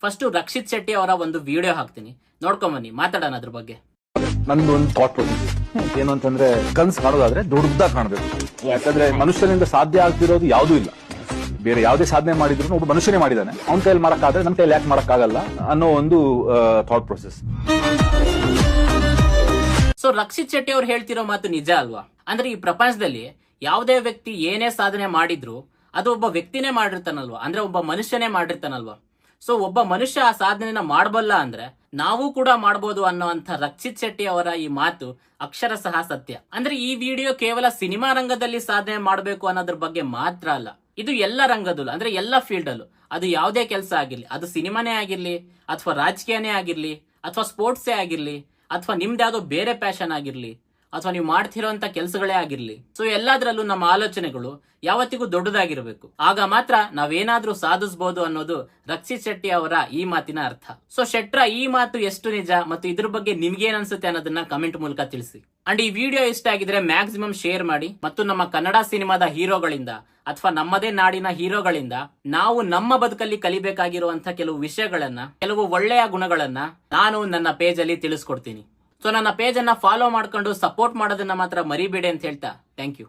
First Rakshit Shetty ಅವರ ಒಂದು video ಹಾಕ್ತೀನಿ, ನೋಡ್ಕೊಂಬನ್ನಿ, ಮಾತಾಡೋಣ ಅದ್ರ ಬಗ್ಗೆ. ನಂದು ಒಂದು ಥಾಟ್ ಪ್ರೊಸೆಸ್ ಏನು ಅಂತಂದ್ರೆ, ಕನ್ಸು ಕಾಣೋದಾದ್ರೆ ದೊಡ್ಡದಾಗಿ ಕಾಣಬೇಕು. ಯಾಕಂದ್ರೆ ಮನುಷ್ಯನಿಂದ ಸಾಧ್ಯ ಆಗ್ತಿರೋದು ಯಾವುದೂ ಇಲ್ಲ. ಬೇರೆ ಯಾವುದೇ ಸಾಧನೆ ಮಾಡಿದ್ರು ಒಬ್ಬ ಮನುಷ್ಯನೇ ಮಾಡಿದಾನೆ, ಅವ್ನ ಕೈಯಲ್ಲಿ ಮಾಡಕ್ಕಾದ್ರೆ ನನ್ನ ಕೈಯಲ್ಲಿ ಯಾಕೆ ಮಾಡಕ್ಕಾಗಲ್ಲ ಅನ್ನೋ ಒಂದು thought process. So Rakshit Shetty ಅವ್ರು ಹೇಳ್ತಿರೋ ಮಾತು ನಿಜ ಅಲ್ವಾ? ಅಂದ್ರೆ ಈ ಪ್ರಪಂಚದಲ್ಲಿ ಯಾವುದೇ ವ್ಯಕ್ತಿ ಏನೇ ಸಾಧನೆ ಮಾಡಿದ್ರು ಅದು ಒಬ್ಬ ವ್ಯಕ್ತಿನೇ ಮಾಡಿರ್ತಾನಲ್ವಾ, ಅಂದ್ರೆ ಒಬ್ಬ ಮನುಷ್ಯನೇ ಮಾಡಿರ್ತಾನಲ್ವಾ. ಸೊ ಒಬ್ಬ ಮನುಷ್ಯ ಆ ಸಾಧನೆನ ಮಾಡಬಲ್ಲ ಅಂದ್ರೆ ನಾವು ಕೂಡ ಮಾಡಬಹುದು ಅನ್ನೋಂಥ ರಕ್ಷಿತ್ ಶೆಟ್ಟಿ ಅವರ ಈ ಮಾತು ಅಕ್ಷರಶಃ ಸತ್ಯ. ಅಂದ್ರೆ ಈ ವಿಡಿಯೋ ಕೇವಲ ಸಿನಿಮಾ ರಂಗದಲ್ಲಿ ಸಾಧನೆ ಮಾಡಬೇಕು ಅನ್ನೋದ್ರ ಬಗ್ಗೆ ಮಾತ್ರ ಅಲ್ಲ, ಇದು ಎಲ್ಲ ರಂಗದಲ್ಲೂ, ಅಂದ್ರೆ ಎಲ್ಲ ಫೀಲ್ಡ್ ಅಲ್ಲೂ, ಅದು ಯಾವುದೇ ಕೆಲಸ ಆಗಿರ್ಲಿ, ಅದು ಸಿನಿಮಾನೇ ಆಗಿರ್ಲಿ, ಅಥವಾ ರಾಜಕೀಯನೇ ಆಗಿರ್ಲಿ, ಅಥವಾ ಸ್ಪೋರ್ಟ್ಸೇ ಆಗಿರ್ಲಿ, ಅಥವಾ ನಿಮ್ದು ಯಾವ್ದೋ ಬೇರೆ ಪ್ಯಾಷನ್ ಆಗಿರ್ಲಿ, ಅಥವಾ ನೀವು ಮಾಡ್ತಿರೋಂತ ಕೆಲಸಗಳೇ ಆಗಿರ್ಲಿ. ಸೊ ಎಲ್ಲಾದ್ರಲ್ಲೂ ನಮ್ಮ ಆಲೋಚನೆಗಳು ಯಾವತ್ತಿಗೂ ದೊಡ್ಡದಾಗಿರ್ಬೇಕು. ಆಗ ಮಾತ್ರ ನಾವೇನಾದ್ರೂ ಸಾಧಿಸಬಹುದು ಅನ್ನೋದು ರಕ್ಷಿತ್ ಶೆಟ್ಟಿ ಅವರ ಈ ಮಾತಿನ ಅರ್ಥ. ಸೊ ಶೆಟ್ರ ಈ ಮಾತು ಎಷ್ಟು ನಿಜ ಮತ್ತು ಇದ್ರ ಬಗ್ಗೆ ನಿಮ್ಗೇನ್ ಅನ್ಸುತ್ತೆ ಅನ್ನೋದನ್ನ ಕಮೆಂಟ್ ಮೂಲಕ ತಿಳಿಸಿ. ಅಂಡ್ ಈ ವಿಡಿಯೋ ಇಷ್ಟ ಆಗಿದ್ರೆ ಮ್ಯಾಕ್ಸಿಮಮ್ ಶೇರ್ ಮಾಡಿ, ಮತ್ತು ನಮ್ಮ ಕನ್ನಡ ಸಿನಿಮಾದ ಹೀರೋಗಳಿಂದ ಅಥವಾ ನಮ್ಮದೇ ನಾಡಿನ ಹೀರೋಗಳಿಂದ ನಾವು ನಮ್ಮ ಬದುಕಲ್ಲಿ ಕಲಿಬೇಕಾಗಿರುವಂತ ಕೆಲವು ವಿಷಯಗಳನ್ನ, ಕೆಲವು ಒಳ್ಳೆಯ ಗುಣಗಳನ್ನ ನಾನು ನನ್ನ ಪೇಜ್ ಅಲ್ಲಿ ತಿಳಿಸ್ಕೊಡ್ತೀನಿ. ಸೊ ನನ್ನ ಪೇಜ್ ಅನ್ನ ಫಾಲೋ ಮಾಡ್ಕೊಂಡು ಸಪೋರ್ಟ್ ಮಾಡೋದನ್ನ ಮಾತ್ರ ಮರಿಬೇಡಿ ಅಂತ ಹೇಳ್ತಾ ಥ್ಯಾಂಕ್ ಯು.